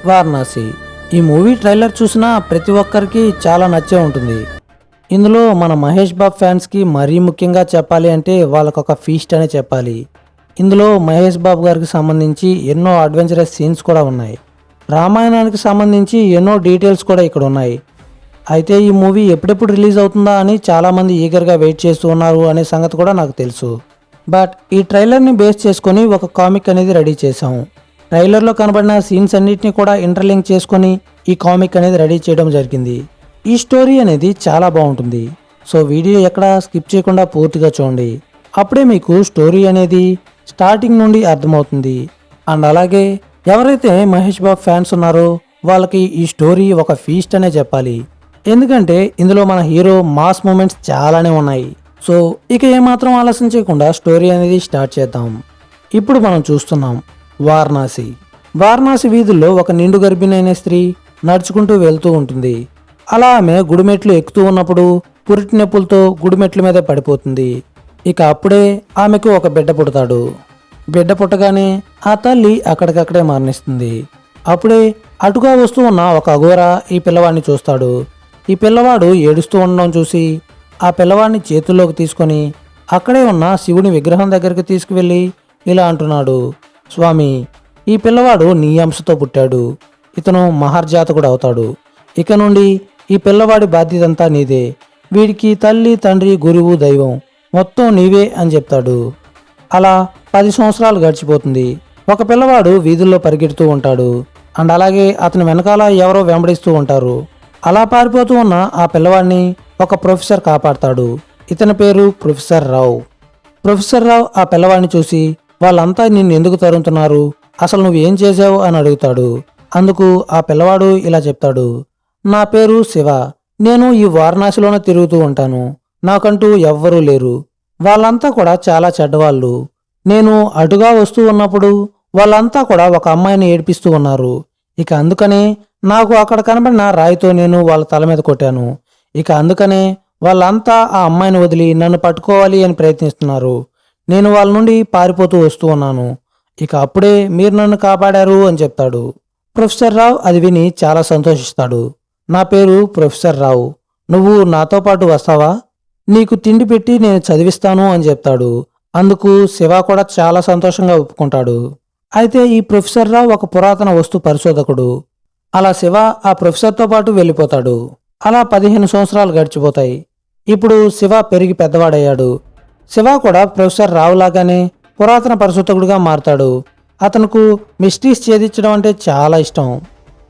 వారణాసి. ఈ movie trailer చూసినా ప్రతి ఒక్కరికి చాలా నచ్చే ఉంటుంది. ఇందులో మన మహేష్ బాబు ఫ్యాన్స్కి మరీ ముఖ్యంగా చెప్పాలి అంటే వాళ్ళకొక ఫీస్ట్ అనే చెప్పాలి. ఇందులో మహేష్ బాబు గారికి సంబంధించి ఎన్నో అడ్వెంచరస్ సీన్స్ కూడా ఉన్నాయి. రామాయణానికి సంబంధించి ఎన్నో డీటెయిల్స్ కూడా ఇక్కడ ఉన్నాయి. అయితే ఈ మూవీ ఎప్పుడెప్పుడు రిలీజ్ అవుతుందా అని చాలామంది ఈగర్గా వెయిట్ చేస్తూ ఉన్నారు అనే సంగతి కూడా నాకు తెలుసు. బట్ ఈ ట్రైలర్ని బేస్ చేసుకొని ఒక కామిక్ అనేది రెడీ చేశాము. ట్రైలర్లో కనబడిన సీన్స్ అన్నిటిని కూడా ఇంటర్లింక్ చేసుకొని ఈ కామిక్ అనేది రెడీ చేయడం జరిగింది. ఈ స్టోరీ అనేది చాలా బాగుంటుంది. సో వీడియో ఎక్కడ స్కిప్ చేయకుండా పూర్తిగా చూడండి. అప్పుడే మీకు స్టోరీ అనేది స్టార్టింగ్ నుండి అర్థమవుతుంది. అండ్ అలాగే ఎవరైతే మహేష్ బాబు ఫ్యాన్స్ ఉన్నారో వాళ్ళకి ఈ స్టోరీ ఒక ఫీస్ట్ అనే చెప్పాలి. ఎందుకంటే ఇందులో మన హీరో మాస్ మూమెంట్స్ చాలానే ఉన్నాయి. సో ఇక ఏమాత్రం ఆలస్యం చేయకుండా స్టోరీ అనేది స్టార్ట్ చేద్దాం. ఇప్పుడు మనం చూస్తున్నాం వారణాసి. వారణాసి వీధుల్లో ఒక నిండు గర్భిణి అయిన స్త్రీ నడుచుకుంటూ వెళ్తూ ఉంటుంది. అలా ఆమె గుడిమెట్లు ఎక్కుతూ ఉన్నప్పుడు పురిటి నొప్పులతో గుడిమెట్ల మీద పడిపోతుంది. ఇక అప్పుడే ఆమెకు ఒక బిడ్డ పుడతాడు. బిడ్డ పుట్టగానే ఆ తల్లి అక్కడికక్కడే మరణిస్తుంది. అప్పుడే అటుగా వస్తూ ఉన్న ఒక అఘోర ఈ పిల్లవాడిని చూస్తాడు. ఈ పిల్లవాడు ఏడుస్తూ ఉండడం చూసి ఆ పిల్లవాడిని చేతుల్లోకి తీసుకొని అక్కడే ఉన్న శివుని విగ్రహం దగ్గరికి తీసుకువెళ్ళి ఇలా అంటున్నాడు, స్వామి, ఈ పిల్లవాడు నీ అంశతో పుట్టాడు. ఇతను మహర్జాతకుడు అవుతాడు. ఇక నుండి ఈ పిల్లవాడి బాధ్యతంతా నీదే. వీడికి తల్లి, తండ్రి, గురువు, దైవం మొత్తం నీవే అని చెప్తాడు. అలా 10 సంవత్సరాలు గడిచిపోతుంది. ఒక పిల్లవాడు వీధుల్లో పరిగెడుతూ ఉంటాడు. అండ్ అలాగే అతని వెనకాల ఎవరో వెంబడిస్తూ ఉంటారు. అలా పారిపోతూ ఉన్న ఆ పిల్లవాడిని ఒక ప్రొఫెసర్ కాపాడతాడు. ఇతని పేరు ప్రొఫెసర్ రావు. ప్రొఫెసర్ రావు ఆ పిల్లవాడిని చూసి వాళ్ళంతా నిన్ను ఎందుకు తరుముతున్నారు, అసలు నువ్వేం చేసావు అని అడుగుతాడు. అందుకు ఆ పిల్లవాడు ఇలా చెప్తాడు, నా పేరు శివ. నేను ఈ వారణాసిలోనే తిరుగుతూ ఉంటాను. నాకంటూ ఎవ్వరూ లేరు. వాళ్ళంతా కూడా చాలా చెడ్డవాళ్ళు. నేను అటుగా వస్తూ ఉన్నప్పుడు వాళ్ళంతా కూడా ఒక అమ్మాయిని ఏడిపిస్తూ ఉన్నారు. ఇక అందుకనే నాకు అక్కడ కనబడిన రాయితో నేను వాళ్ళ తల మీద కొట్టాను. ఇక అందుకనే వాళ్ళంతా ఆ అమ్మాయిని వదిలి నన్ను పట్టుకోవాలి అని ప్రయత్నిస్తున్నారు. నేను వాళ్ళ నుండి పారిపోతూ వస్తూ ఉన్నాను. ఇక అప్పుడే మీరు నన్ను కాపాడారు అని చెప్తాడు. ప్రొఫెసర్ రావు అది విని చాలా సంతోషిస్తాడు. నా పేరు ప్రొఫెసర్ రావు, నువ్వు నాతో పాటు వస్తావా? నీకు తిండి పెట్టి నేను చదివిస్తాను అని చెప్తాడు. అందుకు శివ కూడా చాలా సంతోషంగా ఒప్పుకుంటాడు. అయితే ఈ ప్రొఫెసర్ రావు ఒక పురాతన వస్తు పరిశోధకుడు. అలా శివ ఆ ప్రొఫెసర్తో పాటు వెళ్ళిపోతాడు. అలా 15 సంవత్సరాలు గడిచిపోతాయి. ఇప్పుడు శివ పెరిగి పెద్దవాడయ్యాడు. శివ కూడా ప్రొఫెసర్ రావు లాగానే పురాతన పరిశోధకుడిగా మారతాడు. అతనుకు మిస్టరీస్ ఛేదించడం అంటే చాలా ఇష్టం.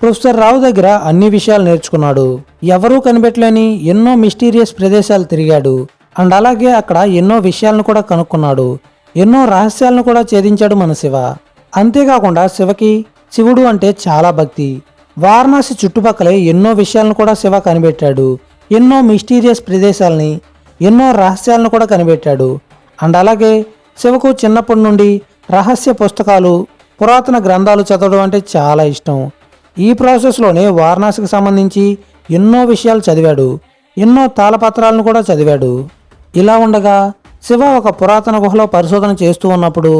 ప్రొఫెసర్ రావు దగ్గర అన్ని విషయాలు నేర్చుకున్నాడు. ఎవరూ కనిపెట్టలేని ఎన్నో మిస్టీరియస్ ప్రదేశాలు తిరిగాడు. అండ్ అలాగే అక్కడ ఎన్నో విషయాలను కూడా కనుక్కున్నాడు. ఎన్నో రహస్యాలను కూడా ఛేదించాడు మన శివ. అంతేకాకుండా శివకి శివుడు అంటే చాలా భక్తి. వారణాసి చుట్టుపక్కలే ఎన్నో విషయాలను కూడా శివ కనిపెట్టాడు. ఎన్నో మిస్టీరియస్ ప్రదేశాలని, ఎన్నో రహస్యాలను కూడా కనిపెట్టాడు. అండ్ అలాగే శివకు చిన్నప్పటి నుండి రహస్య పుస్తకాలు, పురాతన గ్రంథాలు చదవడం అంటే చాలా ఇష్టం. ఈ ప్రాసెస్లోనే వారణాసికి సంబంధించి ఎన్నో విషయాలు చదివాడు. ఎన్నో తాళపత్రాలను కూడా చదివాడు. ఇలా ఉండగా శివ ఒక పురాతన గుహలో పరిశోధన చేస్తూ ఉన్నప్పుడు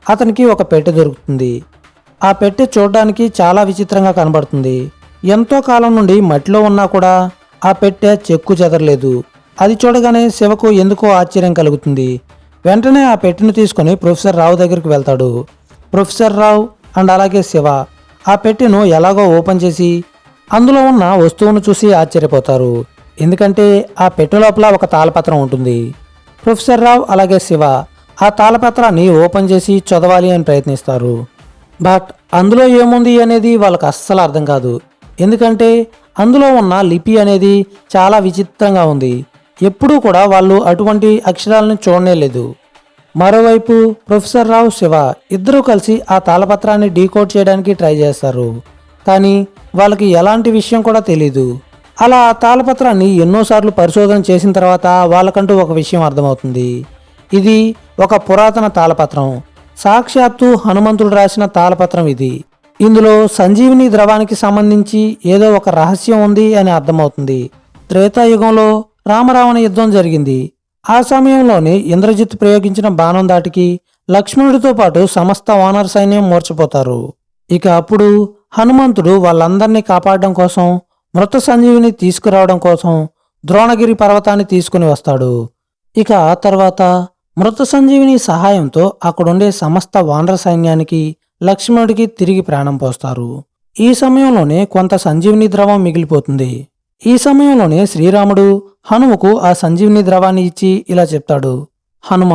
అతనికి ఒక పెట్టె దొరుకుతుంది. ఆ పెట్టె చూడడానికి చాలా విచిత్రంగా కనబడుతుంది. ఎంతో కాలం నుండి మట్టిలో ఉన్నా కూడా ఆ పెట్టె చెక్కు చెదరలేదు. అది చూడగానే శివకు ఎందుకో ఆశ్చర్యం కలుగుతుంది. వెంటనే ఆ పెట్టెను తీసుకొని ప్రొఫెసర్ రావు దగ్గరికి వెళ్తాడు. ప్రొఫెసర్ రావు అండ్ అలాగే శివ ఆ పెట్టెను ఎలాగో ఓపెన్ చేసి అందులో ఉన్న వస్తువును చూసి ఆశ్చర్యపోతారు. ఎందుకంటే ఆ పెట్టె లోపల ఒక తాళపత్రం ఉంటుంది. ప్రొఫెసర్ రావు అలాగే శివ ఆ తాళపత్రాన్ని ఓపెన్ చేసి చదవాలి అని ప్రయత్నిస్తారు. బట్ అందులో ఏముంది అనేది వాళ్ళకి అస్సలు అర్థం కాదు. ఎందుకంటే అందులో ఉన్న లిపి అనేది చాలా విచిత్రంగా ఉంది. ఎప్పుడూ కూడా వాళ్ళు అటువంటి అక్షరాలను చూడనే లేదు. మరోవైపు ప్రొఫెసర్ రావు, శివ ఇద్దరూ కలిసి ఆ తాళపత్రాన్ని డీకోడ్ చేయడానికి ట్రై చేస్తారు. కానీ వాళ్ళకి ఎలాంటి విషయం కూడా తెలీదు. అలా ఆ తాళపత్రాన్ని ఎన్నోసార్లు పరిశోధన చేసిన తర్వాత వాళ్ళకంటూ ఒక విషయం అర్థమవుతుంది. ఇది ఒక పురాతన తాళపత్రం. సాక్షాత్తు హనుమంతుడు రాసిన తాళపత్రం ఇది. ఇందులో సంజీవిని ద్రవానికి సంబంధించి ఏదో ఒక రహస్యం ఉంది అని అర్థమవుతుంది. త్రేతాయుగంలో రామరావణ యుద్ధం జరిగింది. ఆ సమయంలోనే ఇంద్రజిత్ ప్రయోగించిన బాణం దాటికి లక్ష్మణుడితో పాటు సమస్త వానర సైన్యం మూర్చపోతారు. ఇక అప్పుడు హనుమంతుడు వాళ్ళందరినీ కాపాడడం కోసం, మృత సంజీవిని తీసుకురావడం కోసం ద్రోణగిరి పర్వతాన్ని తీసుకుని వస్తాడు. ఇక ఆ తర్వాత మృత సంజీవిని సహాయంతో అక్కడుండే సమస్త వానర సైన్యానికి, లక్ష్మణుడికి తిరిగి ప్రాణం పోస్తారు. ఈ సమయంలోనే కొంత సంజీవిని ద్రవం మిగిలిపోతుంది. ఈ సమయంలోనే శ్రీరాముడు హనుమకు ఆ సంజీవిని ద్రవాన్ని ఇచ్చి ఇలా చెప్తాడు, హనుమ,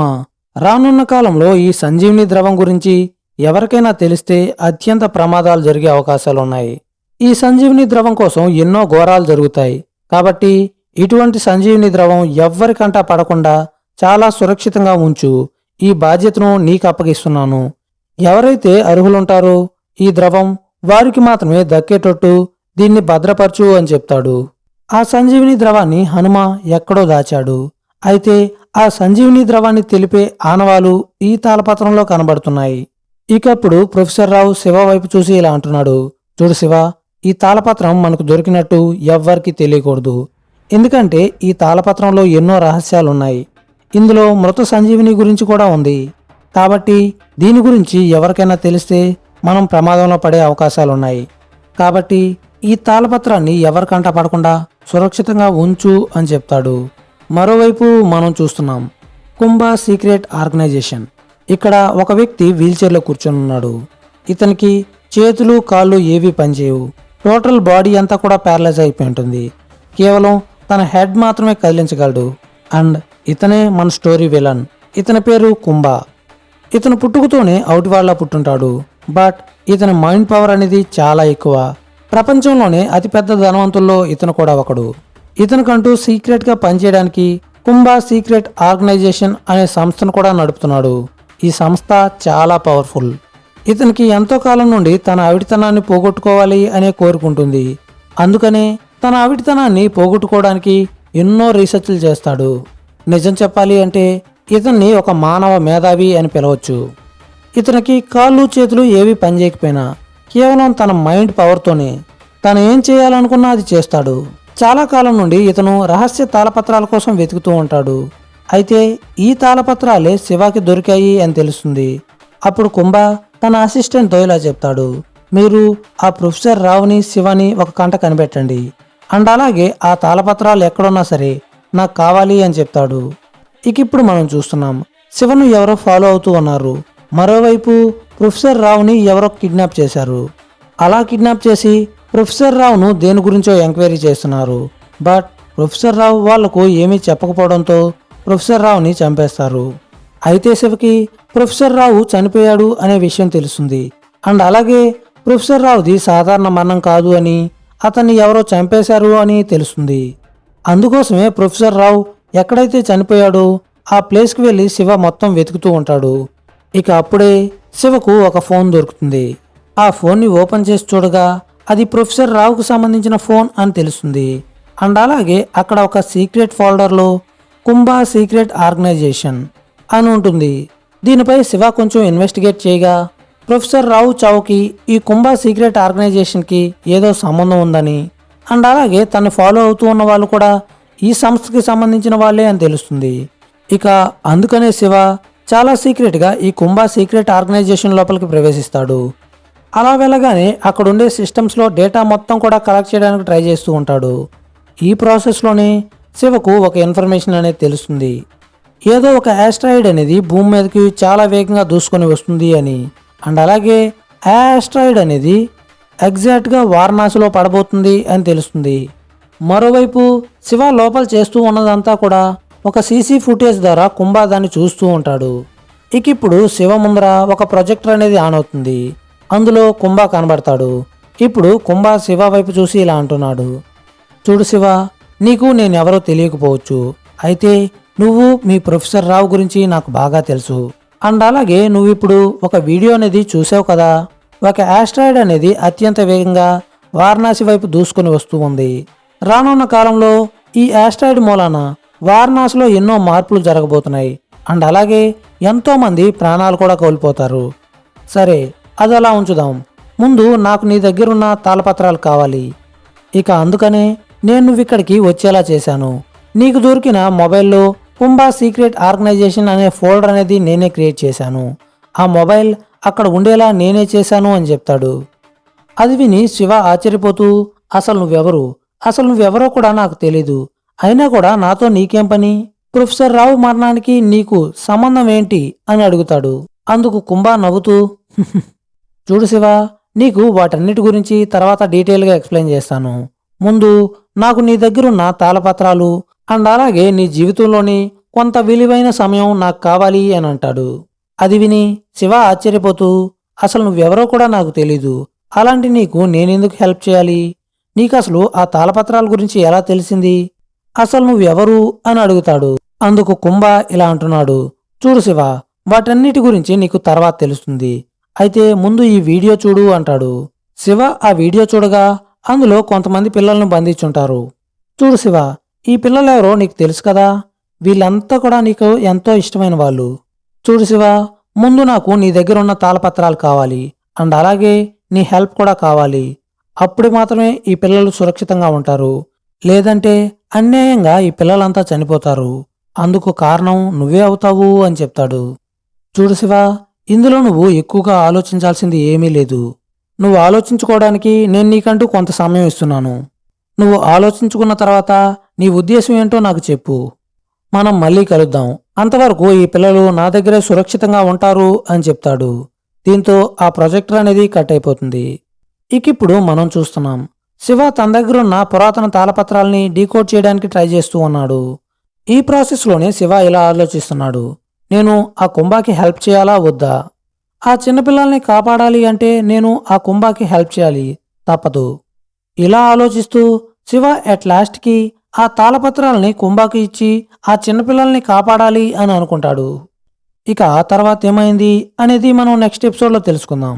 రానున్న కాలంలో ఈ సంజీవిని ద్రవం గురించి ఎవరికైనా తెలిస్తే అత్యంత ప్రమాదాలు జరిగే అవకాశాలున్నాయి. ఈ సంజీవిని ద్రవం కోసం ఎన్నో ఘోరాలు జరుగుతాయి. కాబట్టి ఇటువంటి సంజీవిని ద్రవం ఎవ్వరికంటా పడకుండా చాలా సురక్షితంగా ఉంచు. ఈ బాధ్యతను నీకు అప్పగిస్తున్నాను. ఎవరైతే అర్హులుంటారో ఈ ద్రవం వారికి మాత్రమే దక్కేటట్టు దీన్ని భద్రపరచు అని చెప్తాడు. ఆ సంజీవిని ద్రవాన్ని హనుమ ఎక్కడో దాచాడు. అయితే ఆ సంజీవిని ద్రవాన్ని తెలిపే ఆనవాలు ఈ తాళపత్రంలో కనబడుతున్నాయి. ఇకప్పుడు ప్రొఫెసర్ రావు శివ వైపు చూసి ఇలా అంటున్నాడు, చూడు శివ, ఈ తాళపత్రం మనకు దొరికినట్టు ఎవ్వరికీ తెలియకూడదు. ఎందుకంటే ఈ తాళపత్రంలో ఎన్నో రహస్యాలున్నాయి. ఇందులో మృత సంజీవిని గురించి కూడా ఉంది. కాబట్టి దీని గురించి ఎవరికైనా తెలిస్తే మనం ప్రమాదంలో పడే అవకాశాలున్నాయి. కాబట్టి ఈ తాళపత్రాన్ని ఎవరికంటా పడకుండా సురక్షితంగా ఉంచు అని చెప్తాడు. మరోవైపు మనం చూస్తున్నాం కుంభా సీక్రెట్ ఆర్గనైజేషన్. ఇక్కడ ఒక వ్యక్తి వీల్చైర్లో కూర్చొని ఉన్నాడు. ఇతనికి చేతులు కాళ్ళు ఏవీ పనిచేయవు. టోటల్ బాడీ అంతా కూడా ప్యారలైజ్ అయిపోయి ఉంటుంది. కేవలం తన హెడ్ మాత్రమే కదిలించగలడు. అండ్ ఇతనే మన స్టోరీ విలన్. ఇతని పేరు కుంభా. ఇతను పుట్టుకతోనే అవుటివాళ్లా పుట్టుంటాడు. బట్ ఇతని మైండ్ పవర్ అనేది చాలా ఎక్కువ. ప్రపంచంలోనే అతిపెద్ద ధనవంతుల్లో ఇతను కూడా ఒకడు. ఇతనికంటూ సీక్రెట్గా పనిచేయడానికి కుంభా సీక్రెట్ ఆర్గనైజేషన్ అనే సంస్థను కూడా నడుపుతున్నాడు. ఈ సంస్థ చాలా పవర్ఫుల్. ఇతనికి ఎంతో కాలం నుండి తన అవిటితనాన్ని పోగొట్టుకోవాలి అనే కోరుకుంటుంది. అందుకనే తన అవిటితనాన్ని పోగొట్టుకోవడానికి ఎన్నో రీసెర్చ్లు చేస్తాడు. నిజం చెప్పాలి అంటే ఇతన్ని ఒక మానవ మేధావి అని పిలవచ్చు. ఇతనికి కాళ్ళు చేతులు ఏవి పనిచేయకపోయినా కేవలం తన మైండ్ పవర్తోనే తను ఏం చేయాలనుకున్నా అది చేస్తాడు. చాలా కాలం నుండి ఇతను రహస్య తాళపత్రాల కోసం వెతుకుతూ ఉంటాడు. అయితే ఈ తాళపత్రాలే శివకి దొరికాయి అని తెలుస్తుంది. అప్పుడు కుంభా తన అసిస్టెంట్తో ఇలా చెప్తాడు, మీరు ఆ ప్రొఫెసర్ రావుని శివని ఒక కంట కనిపెట్టండి. అండ్ అలాగే ఆ తాళపత్రాలు ఎక్కడున్నా సరే నాకు కావాలి అని చెప్తాడు. ఇప్పుడు మనం చూస్తున్నాం శివను ఎవరో ఫాలో అవుతూ ఉన్నారు. మరోవైపు ప్రొఫెసర్ రావుని ఎవరో కిడ్నాప్ చేశారు. అలా కిడ్నాప్ చేసి ప్రొఫెసర్ రావును దేని గురించో ఎంక్వైరీ చేస్తున్నారు. బట్ ప్రొఫెసర్ రావు వాళ్లకు ఏమీ చెప్పకపోవడంతో ప్రొఫెసర్ రావుని చంపేస్తారు. అయితే శివకి ప్రొఫెసర్ రావు చనిపోయాడు అనే విషయం తెలుస్తుంది. అండ్ అలాగే ప్రొఫెసర్ రావుది సాధారణ మరణం కాదు అని, అతన్ని ఎవరో చంపేశారు అని తెలుస్తుంది. అందుకోసమే ప్రొఫెసర్ రావు ఎక్కడైతే చనిపోయాడో ఆ ప్లేస్కి వెళ్ళి శివ మొత్తం వెతుకుతూ ఉంటాడు. ఇక అప్పుడే శివకు ఒక ఫోన్ దొరుకుతుంది. ఆ ఫోన్ని ఓపెన్ చేసి చూడగా అది ప్రొఫెసర్ రావుకు సంబంధించిన ఫోన్ అని తెలుస్తుంది. అండ్ అలాగే అక్కడ ఒక సీక్రెట్ ఫోల్డర్లో కుంభా సీక్రెట్ ఆర్గనైజేషన్ అని ఉంటుంది. దీనిపై శివ కొంచెం ఇన్వెస్టిగేట్ చేయగా ప్రొఫెసర్ రావు చావుకి ఈ కుంభా సీక్రెట్ ఆర్గనైజేషన్కి ఏదో సంబంధం ఉందని, అండ్ అలాగే తను ఫాలో అవుతూ ఉన్న వాళ్ళు కూడా ఈ సంస్థకి సంబంధించిన వాళ్ళే అని తెలుస్తుంది. ఇక అందుకనే శివ చాలా సీక్రెట్గా ఈ కుంభా సీక్రెట్ ఆర్గనైజేషన్ లోపలికి ప్రవేశిస్తాడు. అలా వెళ్ళగానే అక్కడుండే సిస్టమ్స్లో డేటా మొత్తం కూడా కలెక్ట్ చేయడానికి ట్రై చేస్తూ ఉంటాడు. ఈ ప్రాసెస్లోనే శివకు ఒక ఇన్ఫర్మేషన్ అనేది తెలుస్తుంది. ఏదో ఒక ఆస్ట్రాయిడ్ అనేది భూమి మీదకి చాలా వేగంగా దూసుకొని వస్తుంది అని, అండ్ అలాగే ఆ ఆస్ట్రాయిడ్ అనేది ఎగ్జాక్ట్గా వారణాసిలో పడబోతుంది అని తెలుస్తుంది. మరోవైపు శివ లోపల చేస్తూ ఉన్నదంతా కూడా ఒక సీసీ ఫుటేజ్ ద్వారా కుంభా దాన్ని చూస్తూ ఉంటాడు. ఇప్పుడు శివ ముందర ఒక ప్రొజెక్టర్ అనేది ఆన్ అవుతుంది. అందులో కుంభా కనబడతాడు. ఇప్పుడు కుంభా శివ వైపు చూసి ఇలా అంటున్నాడు, చూడు శివ, నీకు నేనెవరో తెలియకపోవచ్చు. అయితే నువ్వు మీ ప్రొఫెసర్ రావు గురించి నాకు బాగా తెలుసు. అండ్ అలాగే నువ్వు ఇప్పుడు ఒక వీడియో అనేది చూసావు కదా, ఒక ఆస్ట్రాయిడ్ అనేది అత్యంత వేగంగా వారణాసి వైపు దూసుకొని వస్తూ ఉంది. రానున్న కాలంలో ఈ ఆస్ట్రాయిడ్ మూలాన వారణాసిలో ఎన్నో మార్పులు జరగబోతున్నాయి. అండ్ అలాగే ఎంతోమంది ప్రాణాలు కూడా కోల్పోతారు. సరే, అది అలా ఉంచుదాం. ముందు నాకు నీ దగ్గరున్న తాళపత్రాలు కావాలి. ఇక అందుకనే నేను నువ్వు ఇక్కడికి వచ్చేలా చేశాను. నీకు దొరికిన మొబైల్లో కుంభా సీక్రెట్ ఆర్గనైజేషన్ అనే ఫోల్డర్ అనేది నేనే క్రియేట్ చేశాను. ఆ మొబైల్ అక్కడ ఉండేలా నేనే చేశాను అని చెప్తాడు. అది విని శివ ఆశ్చర్యపోతూ, అసలు నువ్వెవరో కూడా నాకు తెలీదు. అయినా కూడా నాతో నీకేం పని? ప్రొఫెసర్ రావు మరణానికి నీకు సంబంధం ఏంటి అని అడుగుతాడు. అందుకు కుంభ నవ్వుతూ, చూడు శివ, నీకు వాటన్నిటి గురించి తర్వాత డీటెయిల్గా ఎక్స్ప్లెయిన్ చేస్తాను. ముందు నాకు నీ దగ్గరున్న తాళపత్రాలు అండ్ అలాగే నీ జీవితంలోని కొంత విలువైన సమయం నాకు కావాలి అని అంటాడు. అది విని శివ ఆశ్చర్యపోతూ, అసలు నువ్వెవరో కూడా నాకు తెలీదు. అలాంటి నీకు నేనెందుకు హెల్ప్ చేయాలి? నీకసలు ఆ తాళపత్రాల గురించి ఎలా తెలిసింది? అసలు నువ్వెవరు అని అడుగుతాడు. అందుకు కుంభ ఇలా అంటున్నాడు, చూడు శివ, వాటన్నిటి గురించి నీకు తర్వాత తెలుస్తుంది. అయితే ముందు ఈ వీడియో చూడు అంటాడు. శివ ఆ వీడియో చూడగా అందులో కొంతమంది పిల్లలను బంధించుంటారు. చూడు శివ, ఈ పిల్లలెవరో నీకు తెలుసు కదా. వీళ్ళంతా కూడా నీకు ఎంతో ఇష్టమైన వాళ్ళు. చూడు శివ, ముందు నాకు నీ దగ్గర ఉన్న తాళపత్రాలు కావాలి అండ్ అలాగే నీ హెల్ప్ కూడా కావాలి. అప్పుడు మాత్రమే ఈ పిల్లలు సురక్షితంగా ఉంటారు. లేదంటే అన్యాయంగా ఈ పిల్లలంతా చనిపోతారు. అందుకు కారణం నువ్వే అవుతావు అని చెప్తాడు. చూడు శివ, ఇందులో నువ్వు ఎక్కువగా ఆలోచించాల్సింది ఏమీ లేదు. నువ్వు ఆలోచించుకోవడానికి నేను నీకంటూ కొంత సమయం ఇస్తున్నాను. నువ్వు ఆలోచించుకున్న తర్వాత నీ ఉద్దేశం ఏంటో నాకు చెప్పు. మనం మళ్ళీ కలుద్దాం. అంతవరకు ఈ పిల్లలు నా దగ్గరే సురక్షితంగా ఉంటారు అని చెప్తాడు. దీంతో ఆ ప్రొజెక్టర్ అనేది కట్ అయిపోతుంది. ఇప్పుడు మనం చూస్తున్నాం, శివ తన దగ్గరున్న పురాతన తాళపత్రాల్ని డీకోడ్ చేయడానికి ట్రై చేస్తూ ఉన్నాడు. ఈ ప్రాసెస్లోనే శివ ఇలా ఆలోచిస్తున్నాడు, నేను ఆ కుంభాకి హెల్ప్ చేయాలా వద్దా? ఆ చిన్నపిల్లల్ని కాపాడాలి అంటే నేను ఆ కుంభాకి హెల్ప్ చేయాలి, తప్పదు. ఇలా ఆలోచిస్తూ శివ ఎట్ లాస్ట్కి ఆ తాళపత్రాలని కుంభాకి ఇచ్చి ఆ చిన్నపిల్లల్ని కాపాడాలి అని అనుకుంటాడు. ఇక ఆ తర్వాత ఏమైంది అనేది మనం నెక్స్ట్ ఎపిసోడ్లో తెలుసుకుందాం.